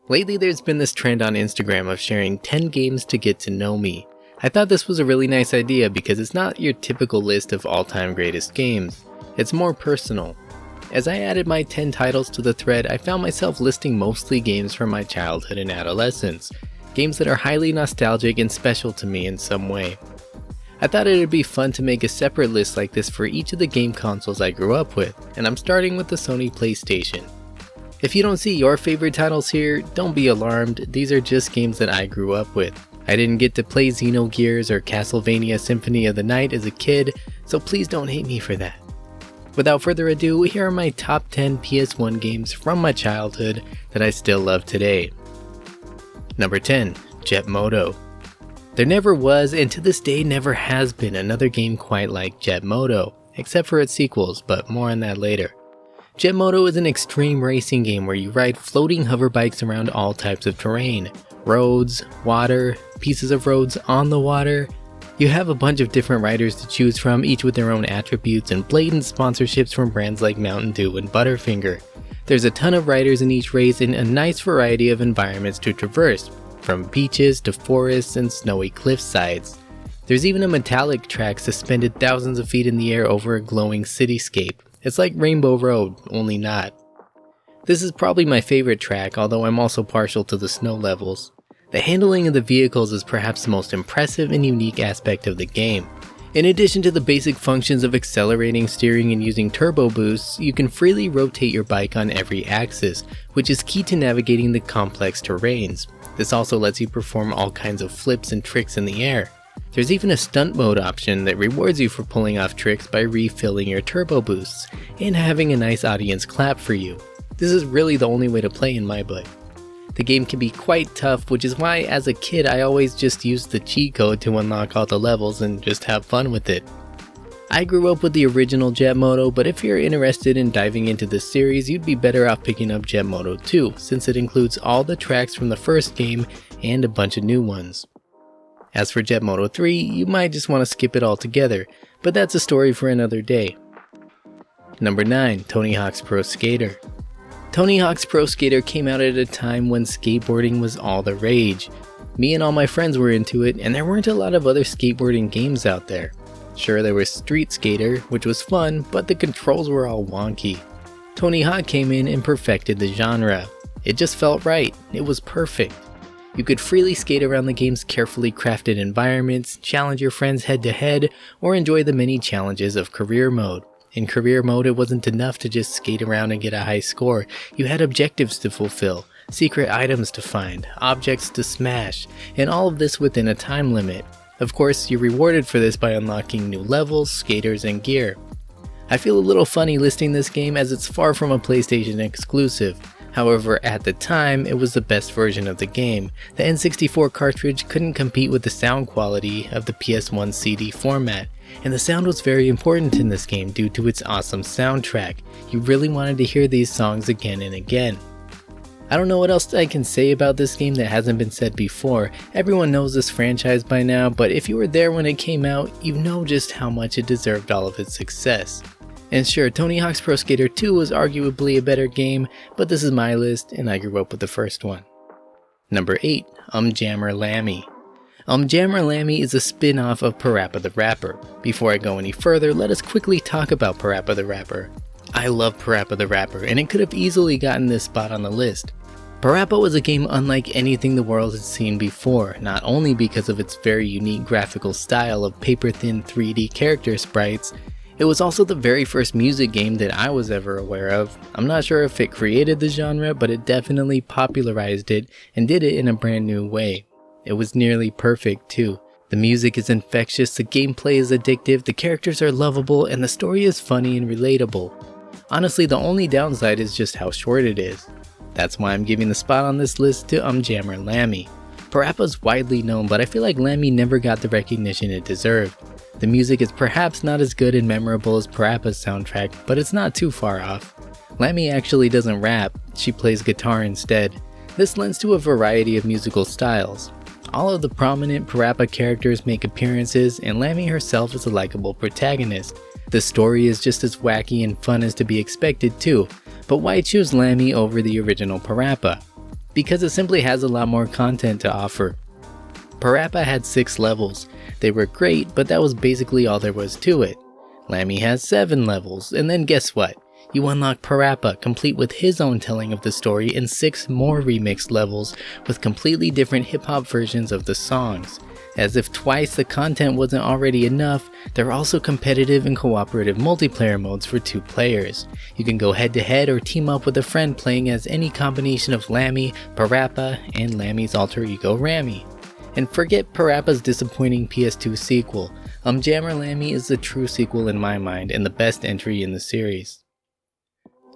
Lately there's been this trend on Instagram of sharing 10 games to get to know me. I thought this was a really nice idea because it's not your typical list of all-time greatest games. It's more personal. As I added my 10 titles to the thread, I found myself listing mostly games from my childhood and adolescence. Games that are highly nostalgic and special to me in some way. I thought it would be fun to make a separate list like this for each of the game consoles I grew up with, and I'm starting with the Sony PlayStation. If you don't see your favorite titles here, don't be alarmed, these are just games that I grew up with. I didn't get to play Xenogears or Castlevania Symphony of the Night as a kid, so please don't hate me for that. Without further ado, here are my top 10 PS1 games from my childhood that I still love today. Number 10. Jet Moto. There never was, and to this day never has been, another game quite like Jet Moto, except for its sequels, but more on that later. Jet Moto is an extreme racing game where you ride floating hoverbikes around all types of terrain. Roads, water, pieces of roads on the water. You have a bunch of different riders to choose from, each with their own attributes and blatant sponsorships from brands like Mountain Dew and Butterfinger. There's a ton of riders in each race and a nice variety of environments to traverse, from beaches to forests and snowy cliff sides. There's even a metallic track suspended thousands of feet in the air over a glowing cityscape. It's like Rainbow Road, only not. This is probably my favorite track, although I'm also partial to the snow levels. The handling of the vehicles is perhaps the most impressive and unique aspect of the game. In addition to the basic functions of accelerating, steering, and using turbo boosts, you can freely rotate your bike on every axis, which is key to navigating the complex terrains. This also lets you perform all kinds of flips and tricks in the air. There's even a stunt mode option that rewards you for pulling off tricks by refilling your turbo boosts, and having a nice audience clap for you. This is really the only way to play in my book. The game can be quite tough, which is why as a kid I always just used the cheat code to unlock all the levels and just have fun with it. I grew up with the original Jet Moto, but if you're interested in diving into this series, you'd be better off picking up Jet Moto 2, since it includes all the tracks from the first game and a bunch of new ones. As for Jet Moto 3, you might just want to skip it altogether, but that's a story for another day. Number 9. Tony Hawk's Pro Skater. Tony Hawk's Pro Skater came out at a time when skateboarding was all the rage. Me and all my friends were into it, and there weren't a lot of other skateboarding games out there. Sure, there was Street Skater, which was fun, but the controls were all wonky. Tony Hawk came in and perfected the genre. It just felt right. It was perfect. You could freely skate around the game's carefully crafted environments, challenge your friends head-to-head, or enjoy the many challenges of career mode. In career mode, it wasn't enough to just skate around and get a high score. You had objectives to fulfill, secret items to find, objects to smash, and all of this within a time limit. Of course, you're rewarded for this by unlocking new levels, skaters, and gear. I feel a little funny listing this game as it's far from a PlayStation exclusive. However, at the time, it was the best version of the game. The N64 cartridge couldn't compete with the sound quality of the PS1 CD format, and the sound was very important in this game due to its awesome soundtrack. You really wanted to hear these songs again and again. I don't know what else I can say about this game that hasn't been said before. Everyone knows this franchise by now, but if you were there when it came out, you know just how much it deserved all of its success. And sure, Tony Hawk's Pro Skater 2 was arguably a better game, but this is my list and I grew up with the first one. Number 8. Jammer Lammy. Jammer Lammy is a spin-off of Parappa the Rapper. Before I go any further, let us quickly talk about Parappa the Rapper. I love Parappa the Rapper, and it could have easily gotten this spot on the list. Parappa was a game unlike anything the world had seen before, not only because of its very unique graphical style of paper-thin 3D character sprites, it was also the very first music game that I was ever aware of. I'm not sure if it created the genre, but it definitely popularized it and did it in a brand new way. It was nearly perfect too. The music is infectious, the gameplay is addictive, the characters are lovable, and the story is funny and relatable. Honestly, the only downside is just how short it is. That's why I'm giving the spot on this list to Jammer Lammy. Parappa's widely known, but I feel like Lammy never got the recognition it deserved. The music is perhaps not as good and memorable as Parappa's soundtrack, but it's not too far off. Lammy actually doesn't rap, she plays guitar instead. This lends to a variety of musical styles. All of the prominent Parappa characters make appearances, and Lammy herself is a likable protagonist. The story is just as wacky and fun as to be expected too, but why choose Lammy over the original Parappa? because it simply has a lot more content to offer. Parappa had 6 levels. They were great, but that was basically all there was to it. Lammy has 7 levels, and then guess what? You unlock Parappa, complete with his own telling of the story, and 6 more remixed levels with completely different hip-hop versions of the songs. As if twice the content wasn't already enough, there are also competitive and cooperative multiplayer modes for 2 players. You can go head to head or team up with a friend playing as any combination of Lammy, Parappa, and Lammy's alter ego Rammy. And forget Parappa's disappointing PS2 sequel. Jammer Lammy is the true sequel in my mind and the best entry in the series.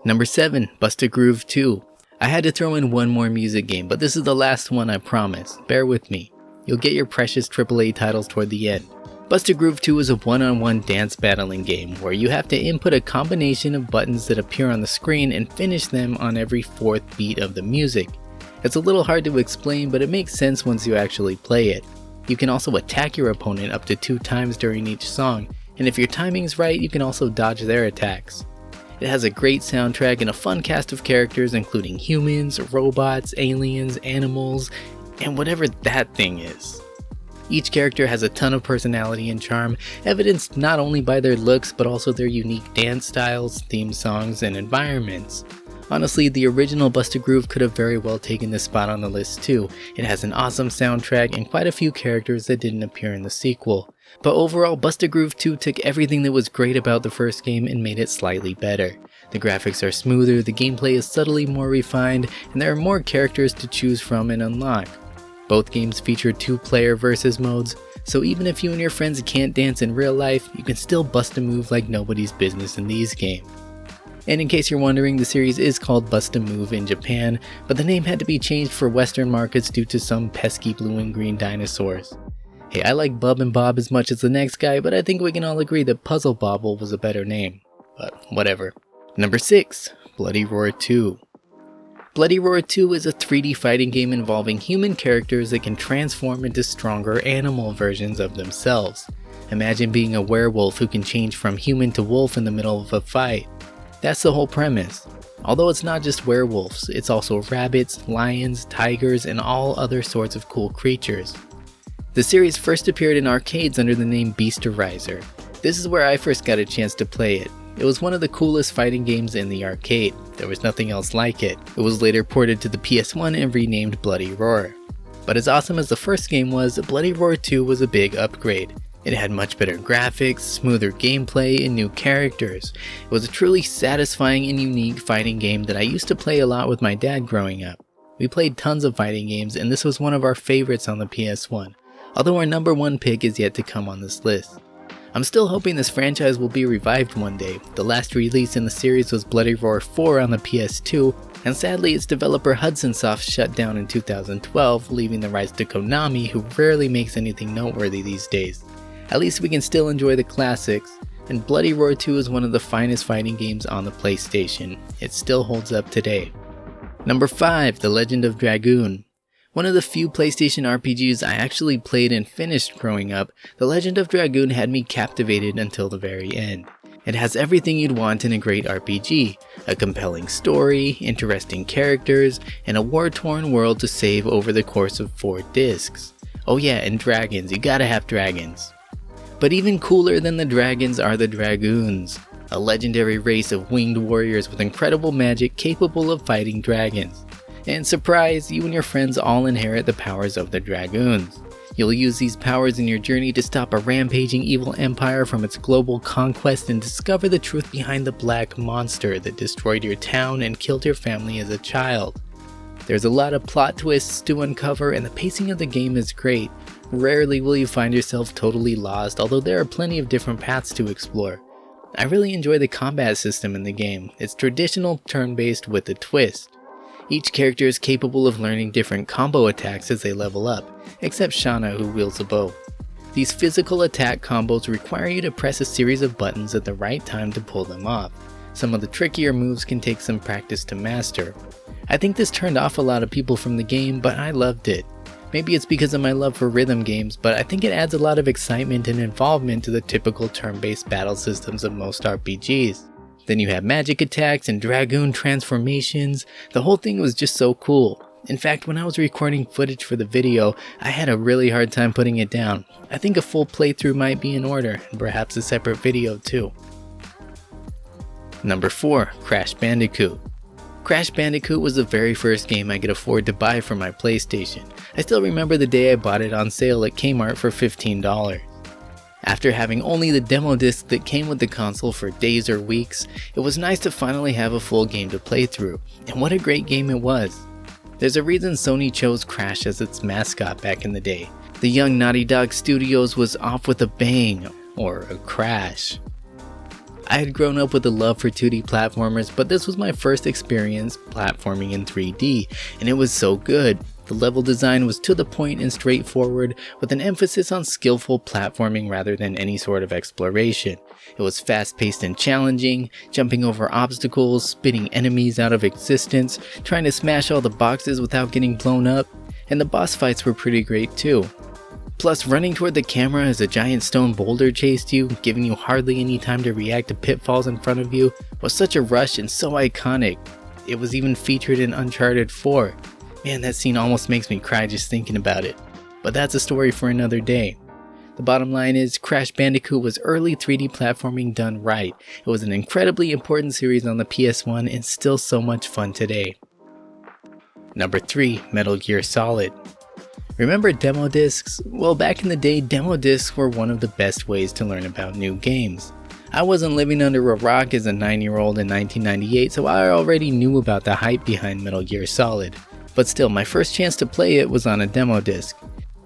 Number 7, Busta Groove 2. I had to throw in one more music game, but this is the last one, I promise. Bear with me. You'll get your precious AAA titles toward the end. Busta Groove 2 is a one-on-one dance battling game where you have to input a combination of buttons that appear on the screen and finish them on every 4th beat of the music. It's a little hard to explain, but it makes sense once you actually play it. You can also attack your opponent up to 2 times during each song, and if your timing's right, you can also dodge their attacks. It has a great soundtrack and a fun cast of characters including humans, robots, aliens, animals, and whatever that thing is. Each character has a ton of personality and charm, evidenced not only by their looks but also their unique dance styles, theme songs, and environments. Honestly, the original Busta Groove could have very well taken this spot on the list too. It has an awesome soundtrack and quite a few characters that didn't appear in the sequel. But overall, Busta Groove 2 took everything that was great about the first game and made it slightly better. The graphics are smoother, the gameplay is subtly more refined, and there are more characters to choose from and unlock. Both games feature 2-player versus modes, so even if you and your friends can't dance in real life, you can still bust a move like nobody's business in these games. And in case you're wondering, the series is called Bust a Move in Japan, but the name had to be changed for Western markets due to some pesky blue and green dinosaurs. Hey, I like Bub and Bob as much as the next guy, but I think we can all agree that Puzzle Bobble was a better name. But whatever. Number 6, Bloody Roar 2. Bloody Roar 2 is a 3D fighting game involving human characters that can transform into stronger animal versions of themselves. Imagine being a werewolf who can change from human to wolf in the middle of a fight. That's the whole premise. Although it's not just werewolves, it's also rabbits, lions, tigers, and all other sorts of cool creatures. The series first appeared in arcades under the name Beasterizer. This is where I first got a chance to play it. It was one of the coolest fighting games in the arcade. There was nothing else like it. It was later ported to the PS1 and renamed Bloody Roar. But as awesome as the first game was, Bloody Roar 2 was a big upgrade. It had much better graphics, smoother gameplay, and new characters. It was a truly satisfying and unique fighting game that I used to play a lot with my dad growing up. We played tons of fighting games, and this was one of our favorites on the PS1, although our number 1 pick is yet to come on this list. I'm still hoping this franchise will be revived one day. The last release in the series was Bloody Roar 4 on the PS2, and sadly its developer Hudson Soft shut down in 2012, leaving the rights to Konami, who rarely makes anything noteworthy these days. At least we can still enjoy the classics, and Bloody Roar 2 is one of the finest fighting games on the PlayStation. It still holds up today. Number 5, The Legend of Dragoon. One of the few PlayStation RPGs I actually played and finished growing up, The Legend of Dragoon had me captivated until the very end. It has everything you'd want in a great RPG, a compelling story, interesting characters, and a war-torn world to save over the course of 4 discs. Oh yeah, and dragons, you gotta have dragons. But even cooler than the dragons are the Dragoons, a legendary race of winged warriors with incredible magic capable of fighting dragons. And surprise, you and your friends all inherit the powers of the Dragoons. You'll use these powers in your journey to stop a rampaging evil empire from its global conquest and discover the truth behind the black monster that destroyed your town and killed your family as a child. There's a lot of plot twists to uncover, and the pacing of the game is great. Rarely will you find yourself totally lost, although there are plenty of different paths to explore. I really enjoy the combat system in the game. It's traditional turn-based with a twist. Each character is capable of learning different combo attacks as they level up, except Shauna, who wields a bow. These physical attack combos require you to press a series of buttons at the right time to pull them off. Some of the trickier moves can take some practice to master. I think this turned off a lot of people from the game, but I loved it. Maybe it's because of my love for rhythm games, but I think it adds a lot of excitement and involvement to the typical turn-based battle systems of most RPGs. Then you have magic attacks and Dragoon transformations. The whole thing was just so cool. In fact, when I was recording footage for the video, I had a really hard time putting it down. I think a full playthrough might be in order, and perhaps a separate video too. Number 4. Crash Bandicoot. Crash Bandicoot was the very first game I could afford to buy for my PlayStation. I still remember the day I bought it on sale at Kmart for $15. After having only the demo disc that came with the console for days or weeks, it was nice to finally have a full game to play through, and what a great game it was. There's a reason Sony chose Crash as its mascot back in the day. The young Naughty Dog Studios was off with a bang, or a crash. I had grown up with a love for 2D platformers, but this was my first experience platforming in 3D, and it was so good. The level design was to the point and straightforward, with an emphasis on skillful platforming rather than any sort of exploration. It was fast-paced and challenging, jumping over obstacles, spitting enemies out of existence, trying to smash all the boxes without getting blown up, and the boss fights were pretty great too. Plus, running toward the camera as a giant stone boulder chased you, giving you hardly any time to react to pitfalls in front of you, was such a rush and so iconic. It was even featured in Uncharted 4. Man, that scene almost makes me cry just thinking about it. But that's a story for another day. The bottom line is, Crash Bandicoot was early 3D platforming done right. It was an incredibly important series on the PS1 and still so much fun today. Number 3. Metal Gear Solid. Remember demo discs? Well, back in the day, demo discs were one of the best ways to learn about new games. I wasn't living under a rock as a 9-year-old in 1998, so I already knew about the hype behind Metal Gear Solid. But still, my first chance to play it was on a demo disc.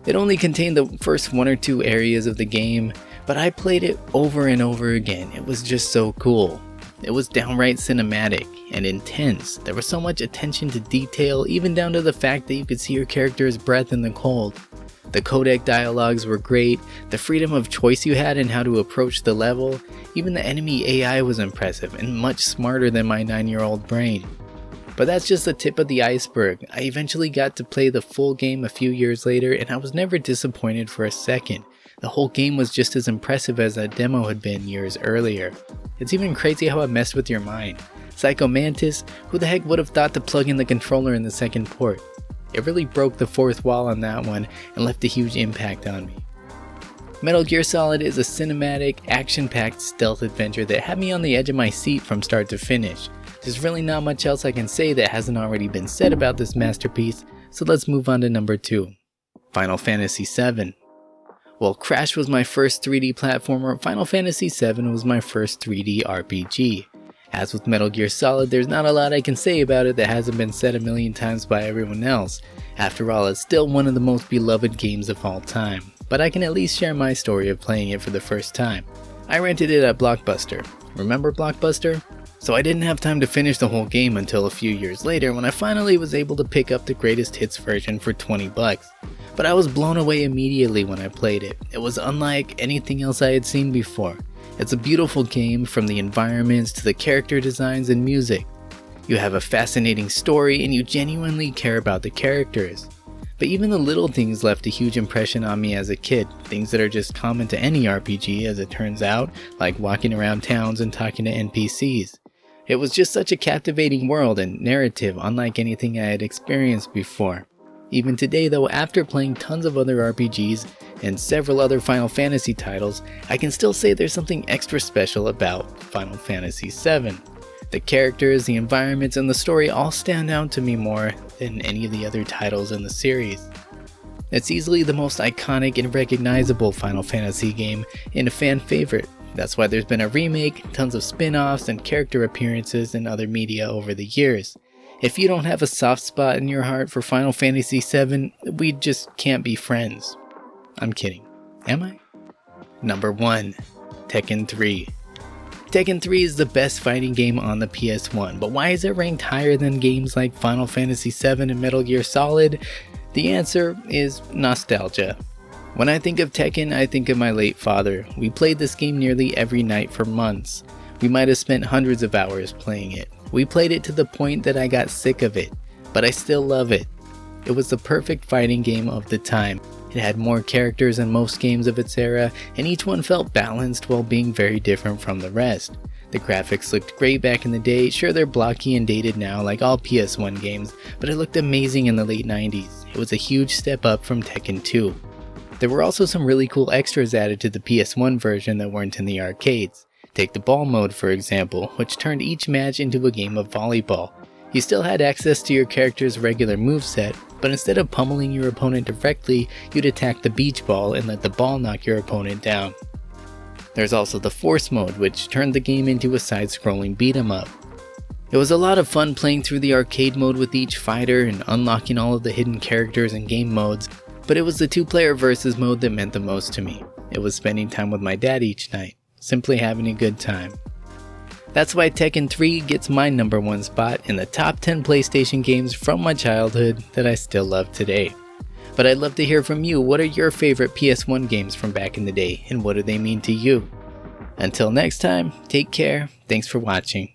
It only contained the first 1 or 2 areas of the game, but I played it over and over again. It was just so cool. It was downright cinematic and intense. There was so much attention to detail, even down to the fact that you could see your character's breath in the cold. The codec dialogues were great, the freedom of choice you had in how to approach the level, even the enemy AI was impressive and much smarter than my 9-year-old brain. But that's just the tip of the iceberg. I eventually got to play the full game a few years later, and I was never disappointed for a second. The whole game was just as impressive as that demo had been years earlier. It's even crazy how it messed with your mind. Psycho Mantis, who the heck would have thought to plug in the controller in the second port? It really broke the fourth wall on that one and left a huge impact on me. Metal Gear Solid is a cinematic, action-packed stealth adventure that had me on the edge of my seat from start to finish. There's really not much else I can say that hasn't already been said about this masterpiece, so let's move on to number 2. Final Fantasy VII. While Crash was my first 3D platformer, Final Fantasy VII was my first 3D RPG. As with Metal Gear Solid, there's not a lot I can say about it that hasn't been said a million times by everyone else. After all, it's still one of the most beloved games of all time. But I can at least share my story of playing it for the first time. I rented it at Blockbuster. Remember Blockbuster? So I didn't have time to finish the whole game until a few years later when I finally was able to pick up the greatest hits version for $20. But I was blown away immediately when I played it. It was unlike anything else I had seen before. It's a beautiful game, from the environments to the character designs and music. You have a fascinating story and you genuinely care about the characters. But even the little things left a huge impression on me as a kid, things that are just common to any RPG as it turns out, like walking around towns and talking to NPCs. It was just such a captivating world and narrative unlike anything I had experienced before. Even today though, after playing tons of other RPGs and several other Final Fantasy titles, I can still say there's something extra special about Final Fantasy VII. The characters, the environments, and the story all stand out to me more than any of the other titles in the series. It's easily the most iconic and recognizable Final Fantasy game and a fan favorite. That's why there's been a remake, tons of spin-offs, and character appearances in other media over the years. If you don't have a soft spot in your heart for Final Fantasy VII, we just can't be friends. I'm kidding. Am I? Number 1. Tekken 3. Tekken 3 is the best fighting game on the PS1, but why is it ranked higher than games like Final Fantasy VII and Metal Gear Solid? The answer is nostalgia. When I think of Tekken, I think of my late father. We played this game nearly every night for months. We might have spent hundreds of hours playing it. We played it to the point that I got sick of it, but I still love it. It was the perfect fighting game of the time. It had more characters than most games of its era, and each one felt balanced while being very different from the rest. The graphics looked great back in the day. Sure, they're blocky and dated now like all PS1 games, but it looked amazing in the late 90s. It was a huge step up from Tekken 2. There were also some really cool extras added to the PS1 version that weren't in the arcades. Take the ball mode for example, which turned each match into a game of volleyball. You still had access to your character's regular moveset, but instead of pummeling your opponent directly, you'd attack the beach ball and let the ball knock your opponent down. There's also the force mode, which turned the game into a side-scrolling beat-em-up. It was a lot of fun playing through the arcade mode with each fighter and unlocking all of the hidden characters and game modes, but it was the two-player versus mode that meant the most to me. It was spending time with my dad each night, simply having a good time. That's why Tekken 3 gets my #1 spot in the top 10 PlayStation games from my childhood that I still love today. But I'd love to hear from you. What are your favorite PS1 games from back in the day, and what do they mean to you? Until next time, take care. Thanks for watching.